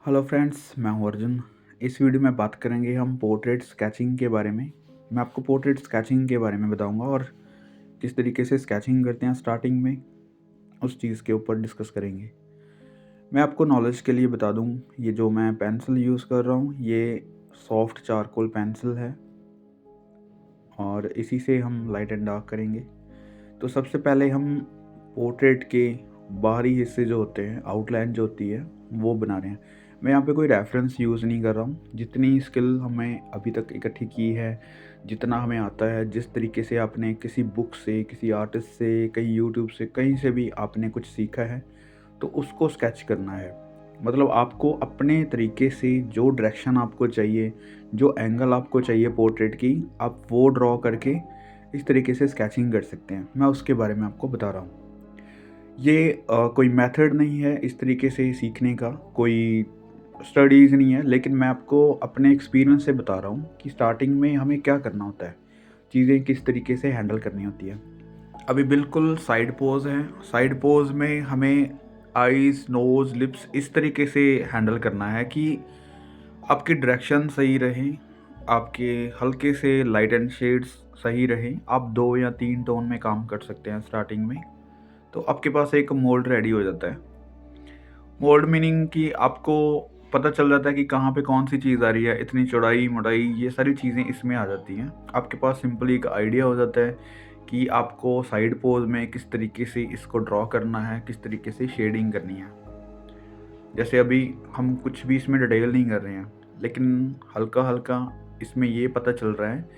Hello friends, मैं हूं अर्जुन। इस वीडियो में बात करेंगे हम पोर्ट्रेट स्केचिंग के बारे में। मैं आपको पोर्ट्रेट स्केचिंग के बारे में बताऊंगा और किस तरीके से स्केचिंग करते हैं स्टार्टिंग में, उस चीज़ के ऊपर डिस्कस करेंगे। मैं आपको नॉलेज के लिए बता दूं, ये जो मैं पेंसिल यूज़ कर रहा हूं ये सॉफ्ट चारकोल पेंसिल है और इसी से हम लाइट एंड डार्क करेंगे। तो सबसे पहले हम पोर्ट्रेट के बाहरी हिस्से जो होते हैं, आउटलाइन जो होती है, वो बना रहे हैं। मैं यहाँ पे कोई रेफरेंस यूज़ नहीं कर रहा हूँ। जितनी स्किल हमें अभी तक इकट्ठी की है, जितना हमें आता है, जिस तरीके से आपने किसी बुक से, किसी आर्टिस्ट से, कहीं यूट्यूब से, कहीं से भी आपने कुछ सीखा है, तो उसको स्केच करना है। मतलब आपको अपने तरीके से जो डायरेक्शन आपको चाहिए, जो एंगल आपको चाहिए पोर्ट्रेट की, आप वो ड्रॉ करके इस तरीके से स्केचिंग कर सकते हैं। मैं उसके बारे में आपको बता रहा हूँ। ये कोई मेथड नहीं है इस तरीके से सीखने का, कोई स्टडीज़ नहीं है, लेकिन मैं आपको अपने एक्सपीरियंस से बता रहा हूँ कि स्टार्टिंग में हमें क्या करना होता है, चीज़ें किस तरीके से हैंडल करनी होती है। अभी बिल्कुल साइड पोज है। साइड पोज में हमें आईज, नोज़, लिप्स इस तरीके से हैंडल करना है कि आपकी डायरेक्शन सही रहे, आपके हल्के से लाइट एंड शेड्स सही रहे। आप 2 या 3 टोन में काम कर सकते हैं स्टार्टिंग में। तो आपके पास एक मोल्ड रेडी हो जाता है। मोल्ड मीनिंग कि आपको पता चल जाता है कि कहाँ पे कौन सी चीज़ आ रही है, इतनी चौड़ाई, मोटाई, ये सारी चीज़ें इसमें आ जाती हैं। आपके पास सिंपली एक आइडिया हो जाता है कि आपको साइड पोज में किस तरीके से इसको ड्रॉ करना है, किस तरीके से शेडिंग करनी है। जैसे अभी हम कुछ भी इसमें डिटेल नहीं कर रहे हैं, लेकिन हल्का हल्का इसमें ये पता चल रहा है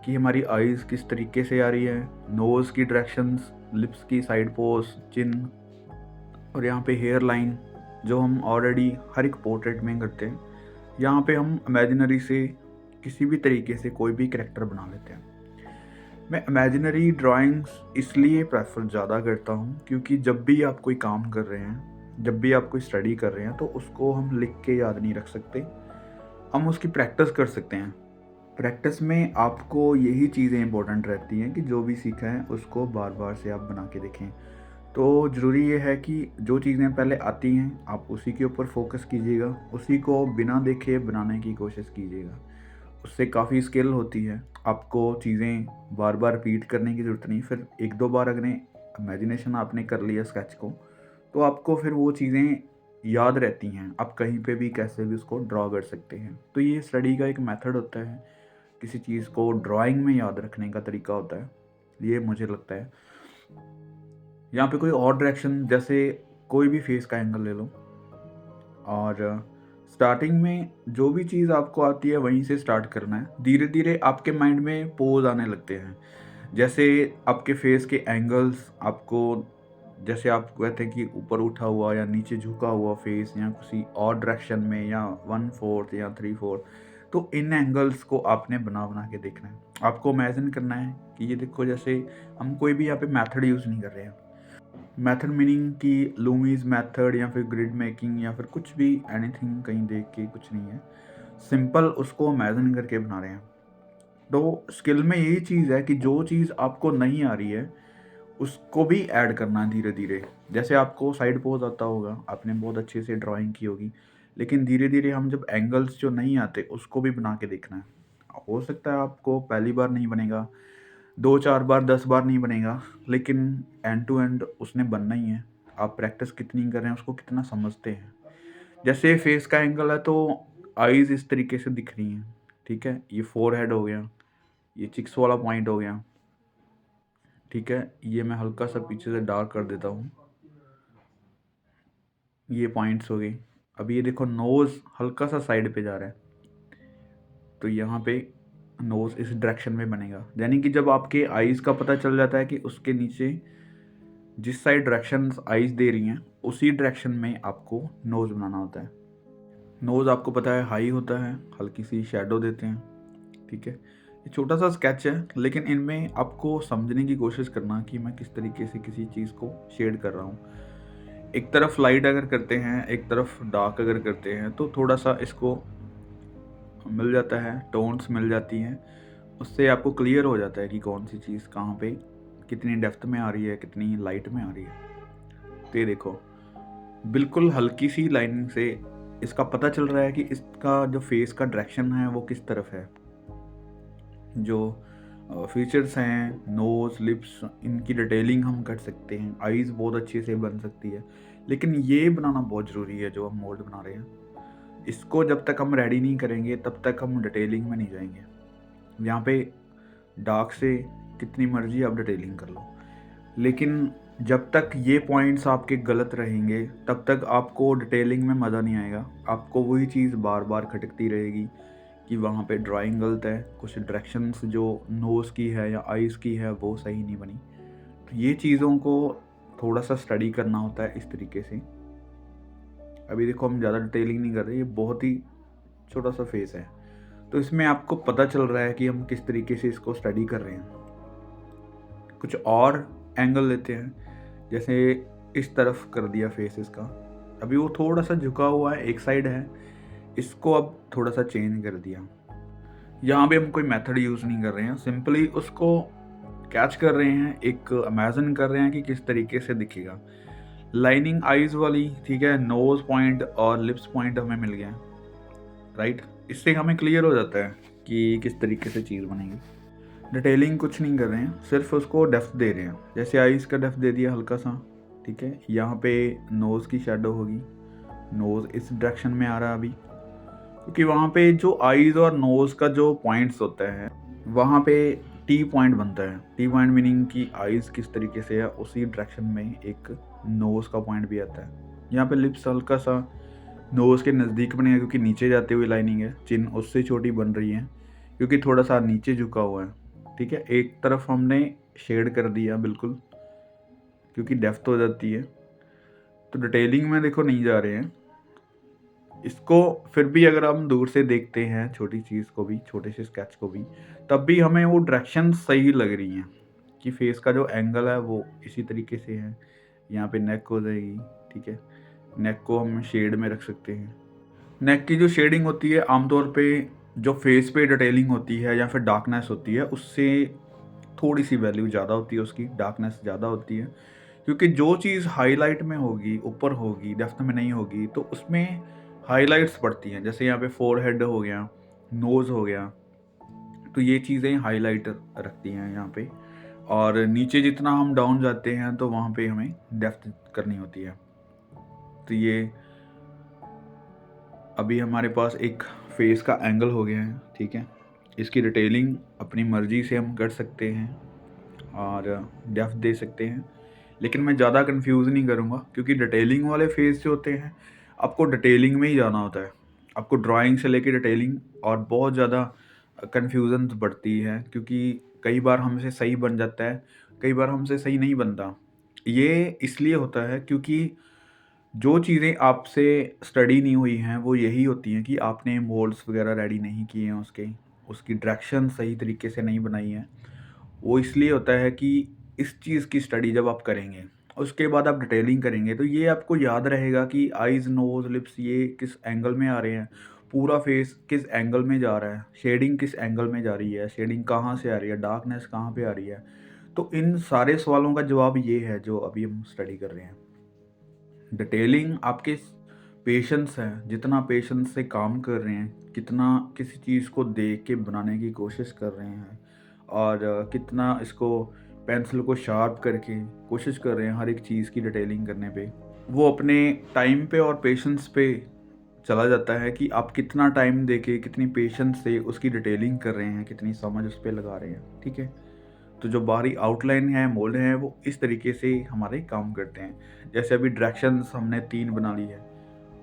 कि हमारी आईज़ किस तरीके से आ रही है, नोज़ की डायरेक्शंस, लिप्स की साइड पोज, चिन, और यहाँ पे हेयर लाइन जो हम ऑलरेडी हर एक पोर्ट्रेट में करते हैं। यहाँ पे हम इमेजिनरी से किसी भी तरीके से कोई भी कैरेक्टर बना लेते हैं। मैं इमेजिनरी ड्राइंग्स इसलिए प्रेफर ज़्यादा करता हूँ क्योंकि जब भी आप कोई काम कर रहे हैं, जब भी आप कोई स्टडी कर रहे हैं, तो उसको हम लिख के याद नहीं रख सकते, हम उसकी प्रैक्टिस कर सकते हैं। प्रैक्टिस में आपको यही चीज़ें इंपॉर्टेंट रहती हैं कि जो भी सीखा है उसको बार बार से आप बना के देखें। तो ज़रूरी ये है कि जो चीज़ें पहले आती हैं आप उसी के ऊपर फोकस कीजिएगा, उसी को बिना देखे बनाने की कोशिश कीजिएगा। उससे काफ़ी स्किल होती है। आपको चीज़ें बार बार रिपीट करने की ज़रूरत नहीं। फिर 1-2 बार अगर इमेजिनेशन आपने कर लिया स्केच को, तो आपको फिर वो चीज़ें याद रहती हैं। आप कहीं पे भी कैसे भी उसको ड्रॉ कर सकते हैं। तो ये स्टडी का एक मेथड होता है, किसी चीज़ को ड्राइंग में याद रखने का तरीका होता है, ये मुझे लगता है। यहाँ पे कोई और डायरेक्शन, जैसे कोई भी फेस का एंगल ले लो, और स्टार्टिंग में जो भी चीज़ आपको आती है वहीं से स्टार्ट करना है। धीरे धीरे आपके माइंड में पोज आने लगते हैं। जैसे आपके फेस के एंगल्स आपको, जैसे आप कहते हैं कि ऊपर उठा हुआ या नीचे झुका हुआ फेस, या किसी और डायरेक्शन में, या 1/4 या 3/4, तो इन एंगल्स को आपने बना बना के देखना है। आपको इमेजिन करना है कि ये देखो, जैसे हम कोई भी यहाँ पे मेथड यूज़ नहीं कर रहे हैं। मेथड मीनिंग कि लूमीज मेथड या फिर ग्रिड मेकिंग या फिर कुछ भी, एनीथिंग कहीं देख के कुछ नहीं है। सिंपल उसको इमेजिन करके बना रहे हैं। तो स्किल में यही चीज़ है कि जो चीज़ आपको नहीं आ रही है उसको भी ऐड करना है धीरे धीरे। जैसे आपको साइड पोज आता होगा, आपने बहुत अच्छे से ड्राइंग की होगी, लेकिन धीरे धीरे हम जब एंगल्स जो नहीं आते उसको भी बना के देखना है। हो सकता है आपको पहली बार नहीं बनेगा, 2-4 बार, 10 बार नहीं बनेगा, लेकिन एंड टू एंड उसने बनना ही है। आप प्रैक्टिस कितनी कर रहे हैं, उसको कितना समझते हैं। जैसे फेस का एंगल है तो आईज़ इस तरीके से दिख रही हैं, ठीक है? ये फोरहेड हो गया, ये चिक्स वाला पॉइंट हो गया, ठीक है? ये मैं हल्का सा पीछे से डार्क कर देता हूँ, ये पॉइंट्स हो गए। अब ये देखो, नोज़ हल्का सा साइड पे जा रहा है, तो यहाँ पे नोज़ इस डायरेक्शन में बनेगा। यानी कि जब आपके आईज़ का पता चल जाता है कि उसके नीचे जिस साइड डायरेक्शंस आईज दे रही हैं उसी डायरेक्शन में आपको नोज़ बनाना होता है। नोज़ आपको पता है हाई होता है, हल्की सी शेडो देते हैं, ठीक है? ये छोटा सा स्केच है, लेकिन इनमें आपको समझने की कोशिश करना कि मैं किस तरीके से किसी चीज़ को शेड कर रहा हूँ। एक तरफ लाइट अगर करते हैं, एक तरफ डार्क अगर करते हैं, तो थोड़ा सा इसको मिल जाता है, टोन्स मिल जाती हैं। उससे आपको क्लियर हो जाता है कि कौन सी चीज़ कहाँ पे कितनी डेप्थ में आ रही है, कितनी लाइट में आ रही है। तो ये देखो, बिल्कुल हल्की सी लाइनिंग से इसका पता चल रहा है कि इसका जो फेस का डायरेक्शन है वो किस तरफ है। जो फीचर्स हैं, नोज़, लिप्स, इनकी डिटेलिंग हम कर सकते हैं, आईज़ बहुत अच्छे से बन सकती है। लेकिन ये बनाना बहुत ज़रूरी है जो हम मोल्ड बना रहे हैं। इसको जब तक हम रेडी नहीं करेंगे तब तक हम डिटेलिंग में नहीं जाएंगे। यहाँ पे डार्क से कितनी मर्जी आप डिटेलिंग कर लो, लेकिन जब तक ये पॉइंट्स आपके गलत रहेंगे तब तक आपको डिटेलिंग में मज़ा नहीं आएगा। आपको वही चीज़ बार बार खटकती रहेगी कि वहाँ पे ड्राइंग गलत है, कुछ डायरेक्शंस जो नोज़ की है या आईज़ की है वो सही नहीं बनी। तो ये चीज़ों को थोड़ा सा स्टडी करना होता है इस तरीके से। अभी देखो हम ज़्यादा डिटेलिंग नहीं कर रहे, ये बहुत ही छोटा सा फेस है, तो इसमें आपको पता चल रहा है कि हम किस तरीके से इसको स्टडी कर रहे हैं। कुछ और एंगल लेते हैं, जैसे इस तरफ कर दिया फेस इसका, अभी वो थोड़ा सा झुका हुआ है, एक साइड है, इसको अब थोड़ा सा चेंज कर दिया। यहाँ पे हम कोई मेथड यूज़ नहीं कर रहे हैं, सिंपली उसको कैच कर रहे हैं, एक इमेजिन कर रहे हैं कि किस तरीके से दिखेगा। लाइनिंग आईज वाली, ठीक है, नोज़ पॉइंट और लिप्स पॉइंट हमें मिल गया, राइट। इससे हमें क्लियर हो जाता है कि किस तरीके से चीज़ बनेगी। डिटेलिंग कुछ नहीं कर रहे हैं, सिर्फ उसको डेप्थ दे रहे हैं। जैसे आईज का डेप्थ दे दिया हल्का सा, ठीक है। यहाँ पे नोज़ की शेडो होगी, नोज़ इस डायरेक्शन में आ रहा है अभी, क्योंकि वहाँ पे जो आईज और नोज़ का जो पॉइंट्स होता है वहाँ पे टी पॉइंट बनता है। टी पॉइंट मीनिंग कि आईज किस तरीके से है उसी डायरेक्शन में एक नोज़ का पॉइंट भी आता है। यहाँ पे लिप्स हल्का सा नोज़ के नज़दीक बनेगा क्योंकि नीचे जाते हुए लाइनिंग है, चिन उससे छोटी बन रही है क्योंकि थोड़ा सा नीचे झुका हुआ है, ठीक है। एक तरफ हमने शेड कर दिया बिल्कुल, क्योंकि डेप्थ हो जाती है, तो डिटेलिंग में देखो नहीं जा रहे हैं इसको। फिर भी अगर हम दूर से देखते हैं छोटी चीज़ को भी, छोटे से स्केच को भी, तब भी हमें वो डायरेक्शन सही लग रही हैं कि फेस का जो एंगल है वो इसी तरीके से है। यहाँ पे नेक हो जाएगी, ठीक है, नेक को हम शेड में रख सकते हैं। नेक की जो शेडिंग होती है आमतौर पे जो फेस पे डिटेलिंग होती है या फिर डार्कनेस होती है उससे थोड़ी सी वैल्यू ज़्यादा होती है, उसकी डार्कनेस ज़्यादा होती है, क्योंकि जो चीज़ हाईलाइट में होगी, ऊपर होगी, डेप्थ में नहीं होगी, तो उसमें हाईलाइट्स पड़ती हैं। जैसे यहाँ पे फोरहेड हो गया, नोज़ हो गया, तो ये चीज़ें हाईलाइट रखती हैं यहाँ पे। और नीचे जितना हम डाउन जाते हैं तो वहाँ पे हमें डेप्थ करनी होती है। तो ये अभी हमारे पास एक फेस का एंगल हो गया है, ठीक है। इसकी डिटेलिंग अपनी मर्ज़ी से हम कर सकते हैं और डेप्थ दे सकते हैं, लेकिन मैं ज़्यादा कंफ्यूज नहीं करूँगा क्योंकि डिटेलिंग वाले फेस जो होते हैं आपको डिटेलिंग में ही जाना होता है। आपको ड्राइंग से लेके डिटेलिंग और बहुत ज़्यादा कन्फ्यूज़न बढ़ती है, क्योंकि कई बार हमसे सही बन जाता है, कई बार हमसे सही नहीं बनता। ये इसलिए होता है क्योंकि जो चीज़ें आपसे स्टडी नहीं हुई हैं वो यही होती हैं कि आपने मोल्ड्स वगैरह रेडी नहीं किए हैं, उसकी डायरेक्शन सही तरीके से नहीं बनाई है। वो इसलिए होता है कि इस चीज़ की स्टडी जब आप करेंगे, उसके बाद आप डिटेलिंग करेंगे, तो ये आपको याद रहेगा कि आईज़, नोज़, लिप्स ये किस एंगल में आ रहे हैं, पूरा फेस किस एंगल में जा रहा है, शेडिंग किस एंगल में जा रही है, शेडिंग कहाँ से आ रही है, डार्कनेस कहाँ पे आ रही है। तो इन सारे सवालों का जवाब ये है जो अभी हम स्टडी कर रहे हैं। डिटेलिंग आपके पेशेंस है, जितना पेशेंस से काम कर रहे हैं, कितना किसी चीज़ को देख के बनाने की कोशिश कर रहे हैं और कितना इसको पेंसिल को शार्प करके कोशिश कर रहे हैं हर एक चीज़ की डिटेलिंग करने पे, वो अपने टाइम पे और पेशेंस पे चला जाता है कि आप कितना टाइम देके कितनी पेशेंस से उसकी डिटेलिंग कर रहे हैं, कितनी समझ उस पर लगा रहे हैं, ठीक है। तो जो बाहरी आउटलाइन है, मोल्ड है, वो इस तरीके से हमारे काम करते हैं। जैसे अभी डायरेक्शंस हमने 3 बना ली है,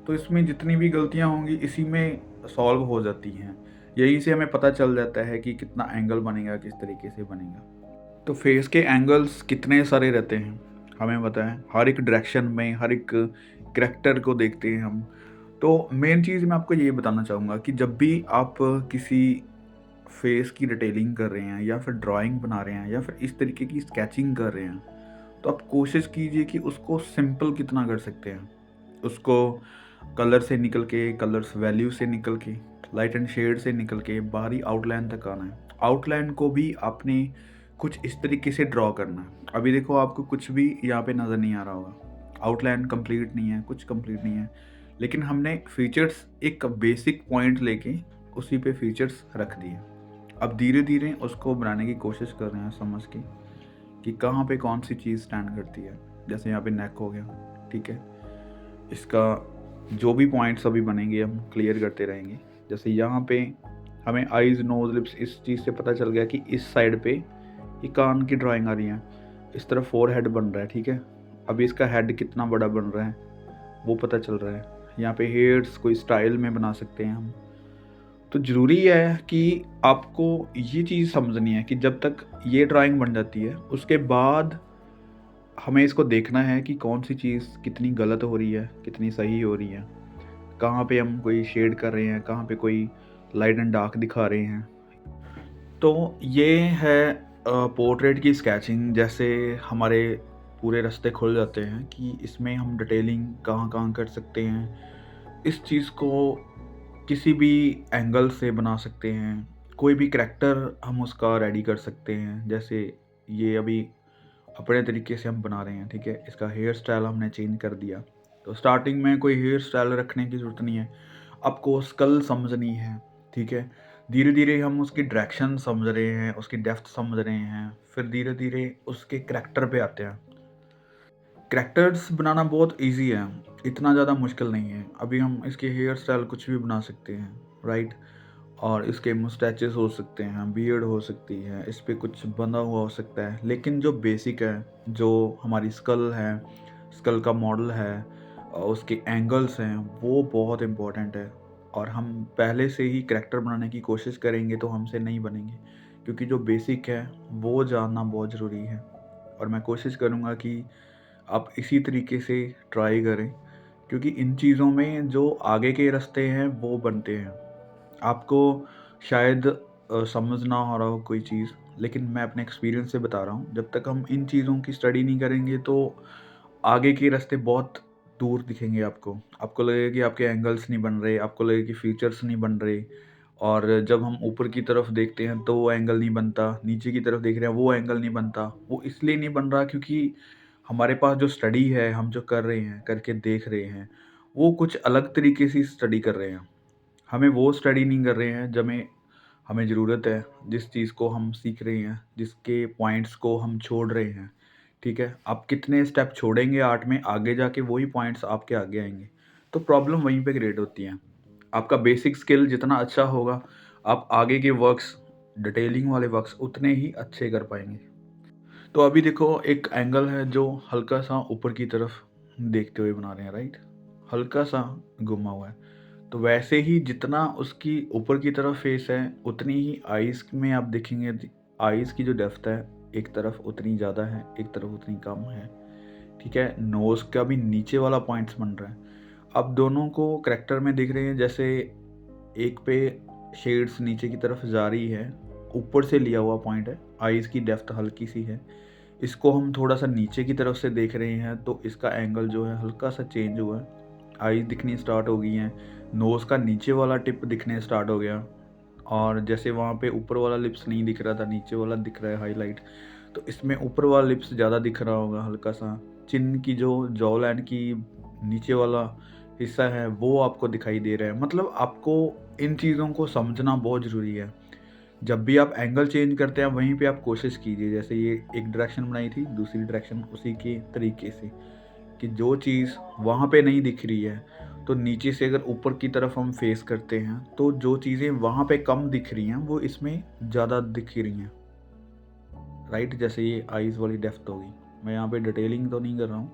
तो इसमें जितनी भी गलतियाँ होंगी इसी में सॉल्व हो जाती हैं। यहीं से हमें पता चल जाता है कि कितना एंगल बनेगा, किस तरीके से बनेगा। तो फेस के एंगल्स कितने सारे रहते हैं हमें पता है, हर एक डायरेक्शन में हर एक करैक्टर को देखते हैं हम। तो मेन चीज़ मैं आपको ये बताना चाहूँगा कि जब भी आप किसी फेस की डिटेलिंग कर रहे हैं या फिर ड्राइंग बना रहे हैं या फिर इस तरीके की स्केचिंग कर रहे हैं, तो आप कोशिश कीजिए कि उसको सिंपल कितना कर सकते हैं। उसको कलर से निकल के, कलर्स वैल्यू से निकल के, लाइट एंड शेड से निकल के बाहरी आउटलाइन तक आना है। आउटलाइन को भी आपने कुछ इस तरीके से ड्रॉ करना है। अभी देखो आपको कुछ भी यहाँ पे नज़र नहीं आ रहा होगा, आउटलाइन कंप्लीट नहीं है, कुछ कंप्लीट नहीं है, लेकिन हमने फीचर्स एक बेसिक पॉइंट लेके उसी पे फीचर्स रख दिए। अब धीरे धीरे उसको बनाने की कोशिश कर रहे हैं समझ के कि कहाँ पे कौन सी चीज़ स्टैंड करती है। जैसे यहाँ पे नेक हो गया, ठीक है, इसका जो भी पॉइंट्स अभी बनेंगे हम क्लियर करते रहेंगे। जैसे यहाँ पे हमें आइज़, नोज, लिप्स इस चीज़ से पता चल गया कि इस साइड पे ये कान की ड्राइंग आ रही है, इस तरफ फोरहेड बन रहा है, ठीक है। अभी इसका हेड कितना बड़ा बन रहा है वो पता चल रहा है। यहाँ पे हेयर्स कोई स्टाइल में बना सकते हैं हम। तो ज़रूरी है कि आपको ये चीज़ समझनी है कि जब तक ये ड्राइंग बन जाती है उसके बाद हमें इसको देखना है कि कौन सी चीज़ कितनी गलत हो रही है, कितनी सही हो रही है, कहाँ पे हम कोई शेड कर रहे हैं, कहाँ पे कोई लाइट एंड डार्क दिखा रहे हैं। तो ये है पोर्ट्रेट की स्केचिंग। जैसे हमारे पूरे रास्ते खुल जाते हैं कि इसमें हम डिटेलिंग कहाँ कहाँ कर सकते हैं, इस चीज़ को किसी भी एंगल से बना सकते हैं, कोई भी करैक्टर हम उसका रेडी कर सकते हैं। जैसे ये अभी अपने तरीके से हम बना रहे हैं, ठीक है। इसका हेयर स्टाइल हमने चेंज कर दिया। तो स्टार्टिंग में कोई हेयर स्टाइल रखने की ज़रूरत नहीं है, आपको स्कल समझनी है, ठीक है। धीरे धीरे हम उसकी डायरेक्शन समझ रहे हैं, उसकी डेप्थ समझ रहे हैं, फिर धीरे धीरे उसके करैक्टर पे आते हैं। करैक्टर्स बनाना बहुत इजी है, इतना ज़्यादा मुश्किल नहीं है। अभी हम इसके हेयर स्टाइल कुछ भी बना सकते हैं, राइट। और इसके मुस्टैचेस हो सकते हैं, बियर्ड हो सकती है, इस पे कुछ बंधा हुआ हो सकता है। लेकिन जो बेसिक है, जो हमारी स्कल है, स्कल का मॉडल है, उसके एंगल्स हैं, वो बहुत इम्पोर्टेंट है। और हम पहले से ही करैक्टर बनाने की कोशिश करेंगे तो हमसे नहीं बनेंगे, क्योंकि जो बेसिक है वो जानना बहुत ज़रूरी है। और मैं कोशिश करूँगा कि आप इसी तरीके से ट्राई करें, क्योंकि इन चीज़ों में जो आगे के रास्ते हैं वो बनते हैं। आपको शायद समझ ना हो रहा हो कोई चीज़, लेकिन मैं अपने एक्सपीरियंस से बता रहा हूँ, जब तक हम इन चीज़ों की स्टडी नहीं करेंगे तो आगे के रास्ते बहुत दूर दिखेंगे आपको। आपको लगेगा कि आपके एंगल्स नहीं बन रहे, आपको लगेगा कि फीचर्स नहीं बन रहे। और जब हम ऊपर की तरफ देखते हैं तो वो एंगल नहीं बनता, नीचे की तरफ देख रहे हैं वो एंगल नहीं बनता। वो इसलिए नहीं बन रहा क्योंकि हमारे पास जो स्टडी है, हम जो कर रहे हैं, करके देख रहे हैं, वो कुछ अलग तरीके से स्टडी कर रहे हैं। हमें वो स्टडी नहीं कर रहे हैं जब हमें ज़रूरत है, जिस चीज़ को हम सीख रहे हैं, जिसके पॉइंट्स को हम छोड़ रहे हैं, ठीक है। आप कितने स्टेप छोड़ेंगे आर्ट में, आगे जाके वही पॉइंट्स आपके आगे आएँगे। तो प्रॉब्लम वहीं पे क्रिएट होती है। आपका बेसिक स्किल जितना अच्छा होगा, आप आगे के वर्क्स, डिटेलिंग वाले वर्क्स उतने ही अच्छे कर पाएँगे। तो अभी देखो एक एंगल है जो हल्का-सा ऊपर की तरफ देखते हुए बना रहे हैं, राइट? हल्का-सा घुमा हुआ है। तो वैसे ही जितना उसकी ऊपर की तरफ फेस है, उतनी ही आइज़ में आप देखेंगे आइज़ की जो डेप्थ है, एक तरफ उतनी ज़्यादा है, एक तरफ उतनी कम है, ठीक है? नोज़ का भी नीचे वाला पॉइंट्स बन रहा है। अब दोनों को करैक्टर में देख रहे हैं, जैसे एक पे शेड्स नीचे की तरफ जा रही है, ऊपर से लिया हुआ पॉइंट है, आइज़ की डेप्थ हल्की-सी है। इसको हम थोड़ा-सा नीचे की तरफ से देख रहे हैं, तो इसका एंगल जो है हल्का-सा चेंज हुआ है। आइज़ दिखनी स्टार्ट हो गई हैं, नोज़ का नीचे वाला टिप दिखने स्टार्ट हो गया। और जैसे वहाँ पे ऊपर वाला लिप्स नहीं दिख रहा था, नीचे वाला दिख रहा है हाईलाइट, तो इसमें ऊपर वाला लिप्स ज़्यादा दिख रहा होगा हल्का-सा। चिन की जो जॉ लाइन की नीचे वाला हिस्सा है, वो आपको दिखाई दे रहा है। मतलब आपको इन चीज़ों को समझना बहुत ज़रूरी है। जब भी आप एंगल चेंज करते हैं, वहीं पे आप कोशिश कीजिए। जैसे ये एक डायरेक्शन बनाई थी, दूसरी डायरेक्शन उसी के तरीके से, कि जो चीज़ वहाँ पे नहीं दिख रही है, तो नीचे से अगर ऊपर की तरफ हम फेस करते हैं, तो जो चीज़ें वहाँ पे कम दिख रही हैं, वो इसमें ज़्यादा दिख रही हैं, राइट? जैसे ये आइज़ वाली डेप्थ होगी। मैं यहाँ पे डिटेलिंग तो नहीं कर रहा हूँ,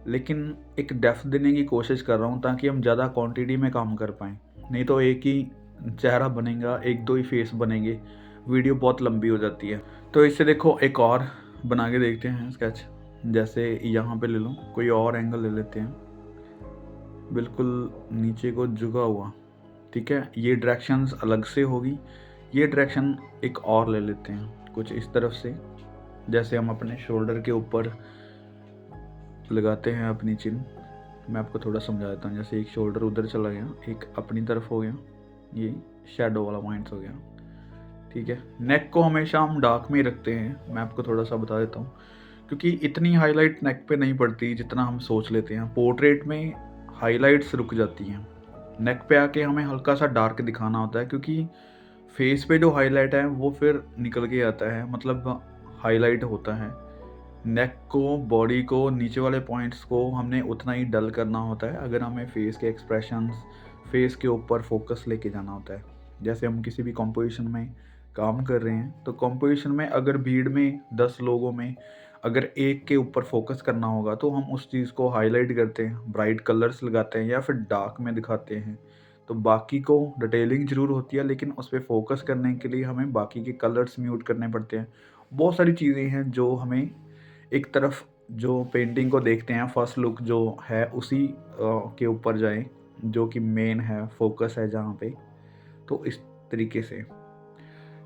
लेकिन एक डेप्थ देने की कोशिश कर रहा हूँ ताकि हम ज़्यादा क्वांटिटी में काम कर पाएँ। नहीं तो एक ही चेहरा बनेगा, 1-2 ही फेस बनेंगे, वीडियो बहुत लंबी हो जाती है। तो इससे देखो एक और बना के देखते हैं स्केच। जैसे यहाँ पे ले लो, कोई और एंगल ले लेते हैं, बिल्कुल नीचे को झुका हुआ, ठीक है। ये डायरेक्शंस अलग से होगी, ये डायरेक्शन एक और ले लेते हैं, कुछ इस तरफ से। जैसे हम अपने शोल्डर के ऊपर लगाते हैं अपनी चिन। मैं आपको थोड़ा समझा देता हूँ। जैसे एक शोल्डर उधर चला गया, एक अपनी तरफ हो गया, ये शैडो वाला पॉइंट्स हो गया, ठीक है। नेक को हमेशा हम डार्क में ही रखते हैं, मैं आपको थोड़ा सा बता देता हूँ, क्योंकि इतनी हाईलाइट नेक पे नहीं पड़ती जितना हम सोच लेते हैं। पोर्ट्रेट में हाइलाइट्स रुक जाती हैं। नेक पे आके हमें हल्का सा डार्क दिखाना होता है, क्योंकि फेस पे जो हाइलाइट है वो फिर निकल के आता है, मतलब हाइलाइट होता है। नेक को, बॉडी को, नीचे वाले पॉइंट्स को हमने उतना ही डल करना होता है अगर हमें फेस के एक्सप्रेशंस, फेस के ऊपर फोकस लेके जाना होता है। जैसे हम किसी भी कॉम्पोजिशन में काम कर रहे हैं, तो कॉम्पोजिशन में अगर भीड़ में 10 लोगों में अगर एक के ऊपर फोकस करना होगा तो हम उस चीज़ को हाईलाइट करते हैं, ब्राइट कलर्स लगाते हैं या फिर डार्क में दिखाते हैं। तो बाकी को डिटेलिंग ज़रूर होती है, लेकिन उस पे फोकस करने के लिए हमें बाकी के कलर्स म्यूट करने पड़ते हैं। बहुत सारी चीज़ें हैं जो हमें एक तरफ जो पेंटिंग को देखते हैं, फर्स्ट लुक जो है उसी के ऊपर जाएँ, जो कि मेन है, फोकस है जहाँ पे। तो इस तरीके से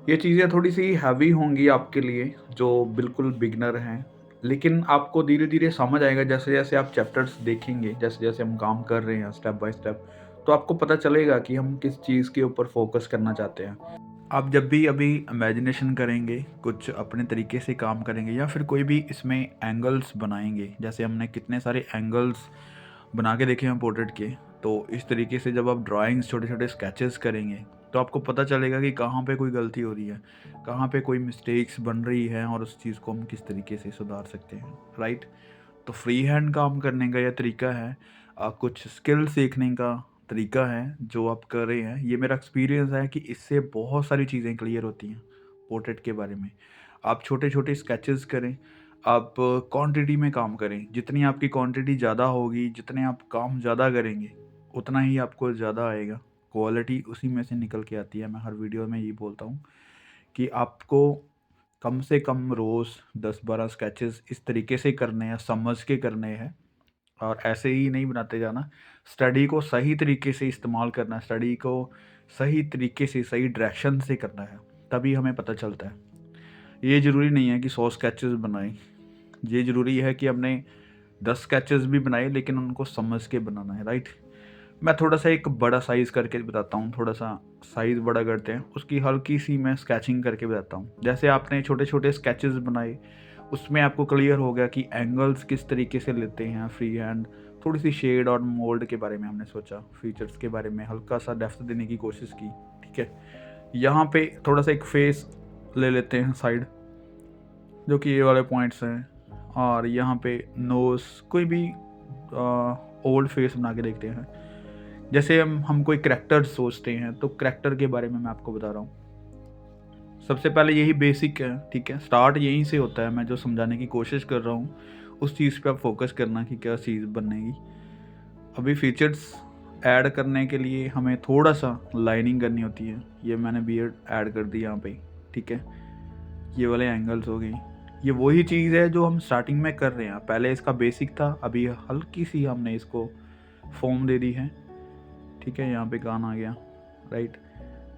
ये चीज़ें थोड़ी-सी हैवी होंगी आपके लिए जो बिल्कुल बिगिनर हैं, लेकिन आपको धीरे-धीरे समझ आएगा जैसे-जैसे आप चैप्टर्स देखेंगे, जैसे-जैसे हम काम कर रहे हैं स्टेप बाय स्टेप, तो आपको पता चलेगा कि हम किस चीज़ के ऊपर फोकस करना चाहते हैं। आप जब भी अभी इमेजिनेशन करेंगे, कुछ अपने तरीके से काम करेंगे या फिर कोई भी इसमें एंगल्स बनाएँगे, जैसे हमने कितने सारे एंगल्स बना के देखे हैं पोर्ट्रेट के, तो इस तरीके से जब आप ड्राइंग्स, छोटे-छोटे स्केचेस करेंगे, तो आपको पता चलेगा कि कहाँ पे कोई गलती हो रही है, कहाँ पे कोई मिस्टेक्स बन रही है और उस चीज़ को हम किस तरीके से सुधार सकते हैं, राइट? तो फ्री हैंड काम करने का यह तरीका है, कुछ स्किल सीखने का तरीका है जो आप कर रहे हैं। ये मेरा एक्सपीरियंस है कि इससे बहुत सारी चीज़ें क्लियर होती हैं पोर्ट्रेट के बारे में। आप छोटे-छोटे स्केचेस करें, आप क्वांटिटी में काम करें। जितनी आपकी क्वांटिटी ज़्यादा होगी, जितने आप काम ज़्यादा करेंगे, उतना ही आपको ज़्यादा आएगा। क्वालिटी उसी में से निकल के आती है। मैं हर वीडियो में यही बोलता हूँ कि आपको कम से कम रोज़ 10-12 स्केचेस इस तरीके से करने हैं, समझ के करने हैं और ऐसे ही नहीं बनाते जाना। स्टडी को सही तरीके से इस्तेमाल करना है, स्टडी को सही तरीके से, सही डायरेक्शन से करना है, तभी हमें पता चलता है। ये ज़रूरी नहीं है कि 100 स्केचेस बनाएँ, ये ज़रूरी है कि हमने 10 स्केचेस भी बनाए लेकिन उनको समझ के बनाना है, राइट? मैं थोड़ा-सा एक बड़ा साइज़ करके बताता हूँ, थोड़ा-सा साइज़ बड़ा करते हैं, उसकी हल्की-सी मैं स्केचिंग करके बताता हूँ। जैसे आपने छोटे-छोटे स्केचेस बनाए, उसमें आपको क्लियर हो गया कि एंगल्स किस तरीके से लेते हैं फ्री हैंड, थोड़ी-सी शेड और मोल्ड के बारे में हमने सोचा, फीचर्स के बारे में हल्का-सा डेप्थ देने की कोशिश की, ठीक है? यहाँ पे थोड़ा-सा एक फेस ले लेते हैं साइड, जो कि ये वाले पॉइंट्स हैं और यहाँ पे नोज़, कोई भी ओल्ड फेस बना के देखते हैं। जैसे हम कोई करैक्टर सोचते हैं, तो करैक्टर के बारे में मैं आपको बता रहा हूँ। सबसे पहले यही बेसिक है, ठीक है? स्टार्ट यहीं से होता है, मैं जो समझाने की कोशिश कर रहा हूँ, उस चीज़ पे आप फ़ोकस करना कि क्या चीज़ बनेगी। अभी फीचर्स ऐड करने के लिए हमें थोड़ा-सा लाइनिंग करनी होती है। ये मैंने बियर्ड ऐड कर दी यहाँ पे, ठीक है? ये वाले एंगल्स हो गई। ये वही चीज़ है जो हम स्टार्टिंग में कर रहे हैं। पहले इसका बेसिक था, अभी हल्की-सी हमने इसको फ़ॉर्म दे दी है, ठीक है? यहाँ पे कान आ गया, राइट?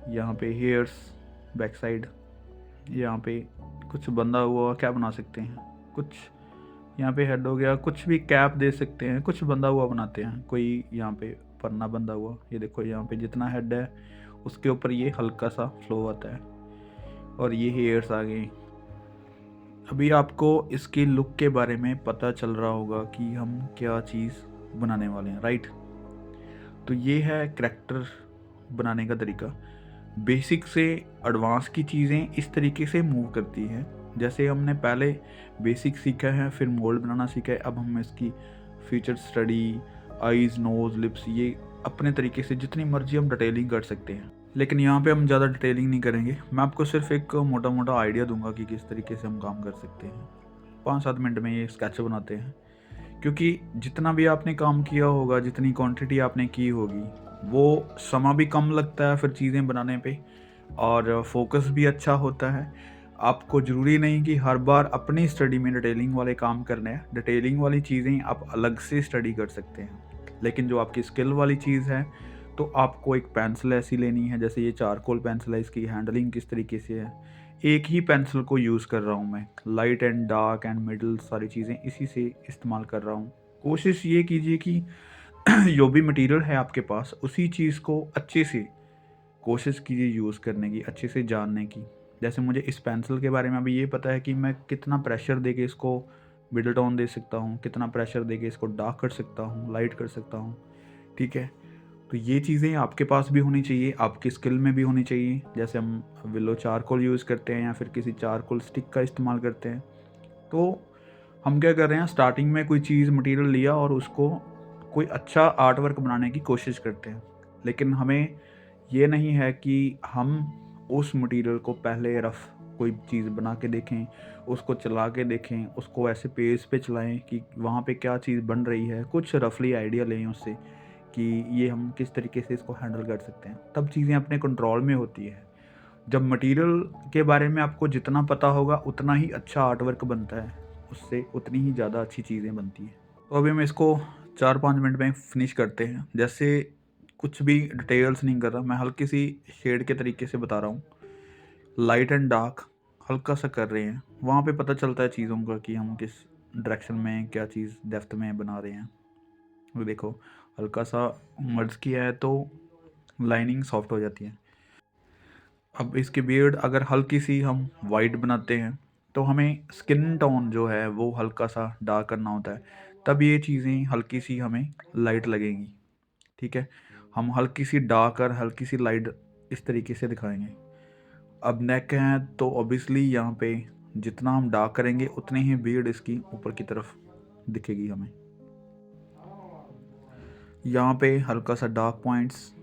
यहाँ पे हेयर्स, बैक साइड, यहाँ पे कुछ बंधा हुआ क्या बना सकते हैं, कुछ यहाँ पे हेड हो गया, कुछ भी कैप दे सकते हैं, कुछ बंधा हुआ बनाते हैं, कोई यहाँ पे पन्ना बंधा हुआ, ये देखो यहाँ पे जितना हेड है उसके ऊपर ये हल्का सा फ्लो आता है और ये हेयर्स आ गई। अभी आपको इसकी लुक के बारे में पता चल रहा होगा कि हम क्या चीज़ बनाने वाले हैं, राइट? तो ये है करैक्टर बनाने का तरीका। बेसिक से एडवांस की चीज़ें इस तरीके से मूव करती हैं। जैसे हमने पहले बेसिक सीखा है, फिर मोल्ड बनाना सीखा है, अब हम इसकी feature study, eyes, nose, lips, ये अपने तरीके से जितनी मर्ज़ी हम डिटेलिंग कर सकते हैं। लेकिन यहाँ पे हम ज़्यादा डिटेलिंग नहीं करेंगे। मैं आपको सिर्फ एक मोटा-मोटा आइडिया दूँगा कि किस तरीके से हम काम कर सकते हैं। 5-7 मिनट में ये स्केच बनाते हैं। क्योंकि जितना भी आपने काम किया होगा, जितनी क्वांटिटी आपने की होगी, वो समय भी कम लगता है फिर चीज़ें बनाने पे और फोकस भी अच्छा होता है। आपको ज़रूरी नहीं कि हर बार अपनी स्टडी में डिटेलिंग वाले काम करने हैं। डिटेलिंग वाली चीज़ें आप अलग से स्टडी कर सकते हैं। लेकिन जो आपकी स्किल वाली चीज़ है, तो आपको एक पेंसिल ऐसी लेनी है, जैसे ये चारकोल पेंसिल है, इसकी हैंडलिंग किस तरीके से है। एक ही पेंसिल को यूज़ कर रहा हूँ मैं, light and dark and middle सारी चीज़ें इसी से इस्तेमाल कर रहा हूँ। कोशिश ये कीजिए कि जो भी मटेरियल है आपके पास, उसी चीज़ को अच्छे से कोशिश कीजिए यूज़ करने की, अच्छे से जानने की। जैसे मुझे इस पेंसिल के बारे में अभी ये पता है कि मैं कितना प्रेशर देके इसको मिडल टोन दे सकता हूँ, कितना प्रेशर देके इसको डार्क कर सकता हूँ, लाइट कर सकता हूँ। ठीक है। तो ये चीज़ें आपके पास भी होनी चाहिए, आपकी स्किल में भी होनी चाहिए। जैसे हम विलो चारकोल यूज़ करते हैं या फिर किसी चारकोल स्टिक का इस्तेमाल करते हैं। तो हम क्या कर रहे हैं, स्टार्टिंग में कोई चीज़ मटेरियल लिया और उसको कोई अच्छा आर्ट वर्क बनाने की कोशिश करते हैं। लेकिन हमें ये नहीं है कि हम उस मटेरियल को पहले रफ़ कोई चीज़ बना के देखें, उसको चला के देखें, उसको ऐसे पेज पे चलाएँ कि वहाँ पे क्या चीज़ बन रही है, कुछ रफ़ली आइडिया लें उससे कि ये हम किस तरीके से इसको हैंडल कर सकते हैं। तब चीज़ें अपने कंट्रोल में होती है। जब मटेरियल के बारे में आपको जितना पता होगा उतना ही अच्छा आर्ट वर्क बनता है, उससे उतनी ही ज़्यादा अच्छी चीज़ें बनती हैं। तो अभी हम इसको 4-5 मिनट में फिनिश करते हैं। जैसे कुछ भी डिटेल्स नहीं कर रहा, मैं हल्की सी शेड के तरीके से बता रहा हूँ। लाइट एंड डार्क हल्का सा कर रहे हैं, वहाँ पे पता चलता है चीज़ों का कि हम किस डायरेक्शन में क्या चीज़ डेप्थ में बना रहे हैं। वो देखो, हल्का सा मर्ज किया है तो लाइनिंग सॉफ्ट हो जाती है। अब इसकी बियर्ड अगर हल्की सी हम वाइट बनाते हैं तो हमें स्किन टोन जो है वो हल्का सा डार्क करना होता है, तब ये चीज़ें हल्की सी हमें लाइट लगेंगी। ठीक है, हम हल्की सी डार्क और हल्की सी लाइट इस तरीके से दिखाएंगे। अब नेक है तो ऑब्वियसली यहाँ पे जितना हम डार्क करेंगे उतनी ही बियर्ड इसकी ऊपर की तरफ दिखेगी हमें। यहाँ पे हल्का सा डार्क पॉइंट्स,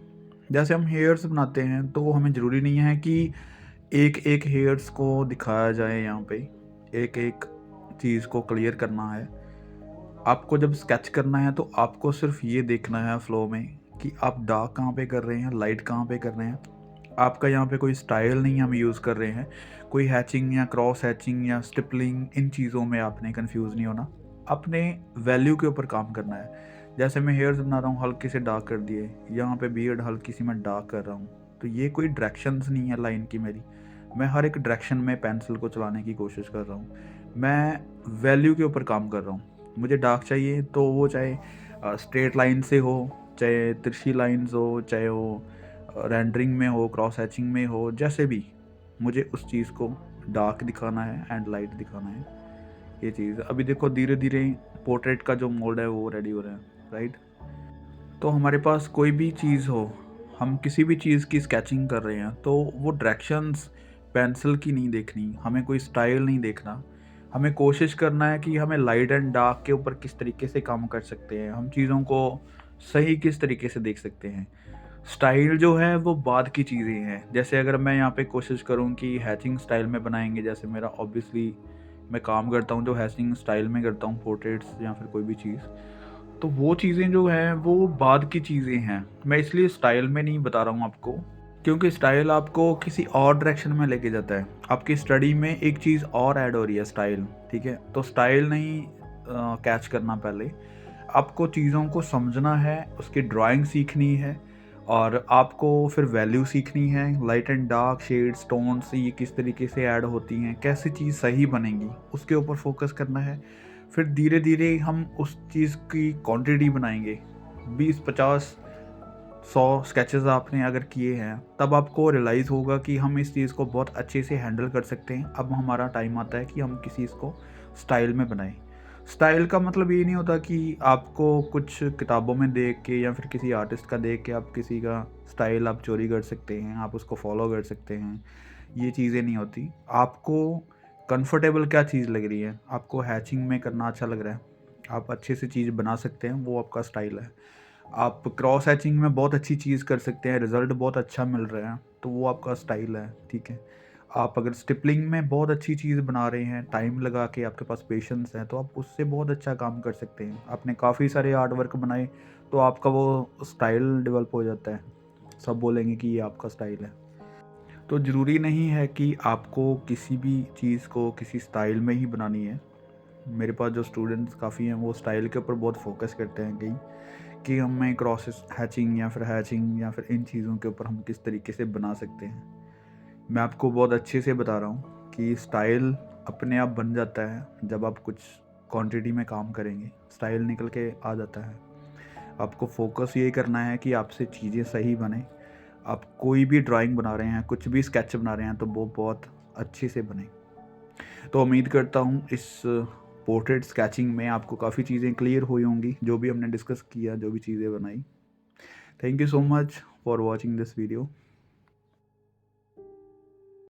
जैसे हम हेयर्स बनाते हैं तो हमें ज़रूरी नहीं है कि एक एक हेयर्स को दिखाया जाए। यहाँ पे एक एक चीज़ को क्लियर करना है। आपको जब स्केच करना है तो आपको सिर्फ ये देखना है फ्लो में कि आप डार्क कहाँ पे कर रहे हैं, लाइट कहाँ पे कर रहे हैं। आपका यहाँ पे कोई स्टाइल नहीं हम यूज़ कर रहे हैं, कोई हैचिंग या क्रॉस हैचिंग या स्टिपलिंग, इन चीज़ों में आपने कंफ्यूज नहीं होना। अपने वैल्यू के ऊपर काम करना है। जैसे मैं हेयर्स बना रहा हूँ, हल्के से डार्क कर दिए, यहाँ पे बियर्ड हल्की सी मैं डार्क कर रहा हूँ, तो ये कोई डायरेक्शंस नहीं है लाइन की मेरी। मैं हर एक डायरेक्शन में पेंसिल को चलाने की कोशिश कर रहा हूँ। मैं वैल्यू के ऊपर काम कर रहा हूँ। मुझे डार्क चाहिए तो वो चाहे स्ट्रेट लाइन से हो, चाहे तिरछी लाइन्स हो, चाहे वो रेंडरिंग में हो, क्रॉस हैचिंग में हो, जैसे भी मुझे उस चीज़ को डार्क दिखाना है एंड लाइट दिखाना है। ये चीज़ अभी देखो धीरे धीरे पोर्ट्रेट का जो मोड है वो रेडी हो रहा है, राइट। तो हमारे पास कोई भी चीज़ हो, हम किसी भी चीज़ की स्केचिंग कर रहे हैं तो वो डायरेक्शंस पेंसिल की नहीं देखनी, हमें कोई स्टाइल नहीं देखना। हमें कोशिश करना है कि हमें लाइट एंड डार्क के ऊपर किस तरीके से काम कर सकते हैं, हम चीज़ों को सही किस तरीके से देख सकते हैं। स्टाइल जो है वो बाद की चीज़ें हैं। जैसे अगर मैं यहाँ पे कोशिश करूँ कि हैचिंग स्टाइल में बनाएंगे, जैसे मेरा ऑब्वियसली मैं काम करता हूँ जो हैचिंग स्टाइल में करता हूँ, पोर्ट्रेट्स या फिर कोई भी चीज़, तो वो चीज़ें जो हैं वो बाद की चीज़ें हैं। मैं इसलिए स्टाइल में नहीं बता रहा हूँ आपको, क्योंकि स्टाइल आपको किसी और डायरेक्शन में लेके जाता है। आपकी स्टडी में एक चीज़ और ऐड हो रही है, स्टाइल। ठीक है, तो स्टाइल नहीं कैच करना, पहले आपको चीज़ों को समझना है, उसकी ड्राइंग सीखनी है और आपको फिर वैल्यू सीखनी है। Light and dark shades, tones ये किस तरीके से ऐड होती हैं, कैसे चीज़ सही बनेगी, उसके ऊपर फोकस करना है। फिर धीरे धीरे हम उस चीज़ की क्वांटिटी बनाएंगे। 20-50 100 स्केचेस आपने अगर किए हैं तब आपको रियलाइज़ होगा कि हम इस चीज़ को बहुत अच्छे से हैंडल कर सकते हैं। अब हमारा टाइम आता है कि हम किसी चीज़ को स्टाइल में बनाएं। स्टाइल का मतलब ये नहीं होता कि आपको कुछ किताबों में देख के या फिर किसी आर्टिस्ट का देख के आप किसी का स्टाइल आप चोरी कर सकते हैं, आप उसको फॉलो कर सकते हैं। ये चीज़ें नहीं होती। आपको कंफर्टेबल क्या चीज़ लग रही है, आपको हैचिंग में करना अच्छा लग रहा है, आप अच्छे से चीज़ बना सकते हैं, वो आपका स्टाइल है। आप क्रॉस हैचिंग में बहुत अच्छी चीज़ कर सकते हैं, रिज़ल्ट बहुत अच्छा मिल रहा है, तो वो आपका स्टाइल है। ठीक है, आप अगर स्टिपलिंग में बहुत अच्छी चीज़ बना रहे हैं, टाइम लगा के, आपके पास पेशेंस है, तो आप उससे बहुत अच्छा काम कर सकते हैं। आपने काफ़ी सारे आर्ट वर्क बनाए तो आपका वो स्टाइल डेवलप हो जाता है, सब बोलेंगे कि ये आपका स्टाइल है। तो ज़रूरी नहीं है कि आपको किसी भी चीज़ को किसी स्टाइल में ही बनानी है। मेरे पास जो स्टूडेंट्स काफ़ी हैं वो स्टाइल के ऊपर बहुत फोकस करते हैं कि हमें क्रॉस हैचिंग या फिर इन चीज़ों के ऊपर हम किस तरीके से बना सकते हैं। मैं आपको बहुत अच्छे से बता रहा हूँ कि स्टाइल अपने आप बन जाता है जब आप कुछ क्वांटिटी में काम करेंगे, स्टाइल निकल के आ जाता है। आपको फोकस यही करना है कि आपसे चीज़ें सही बने। आप कोई भी ड्राइंग बना रहे हैं, कुछ भी स्केच बना रहे हैं तो वो बहुत अच्छे से बने। तो उम्मीद करता हूँ इस पोर्ट्रेट स्केचिंग में आपको काफ़ी चीज़ें क्लियर हुई होंगी, जो भी हमने डिस्कस किया, जो भी चीज़ें बनाई। Thank you so much for watching this video.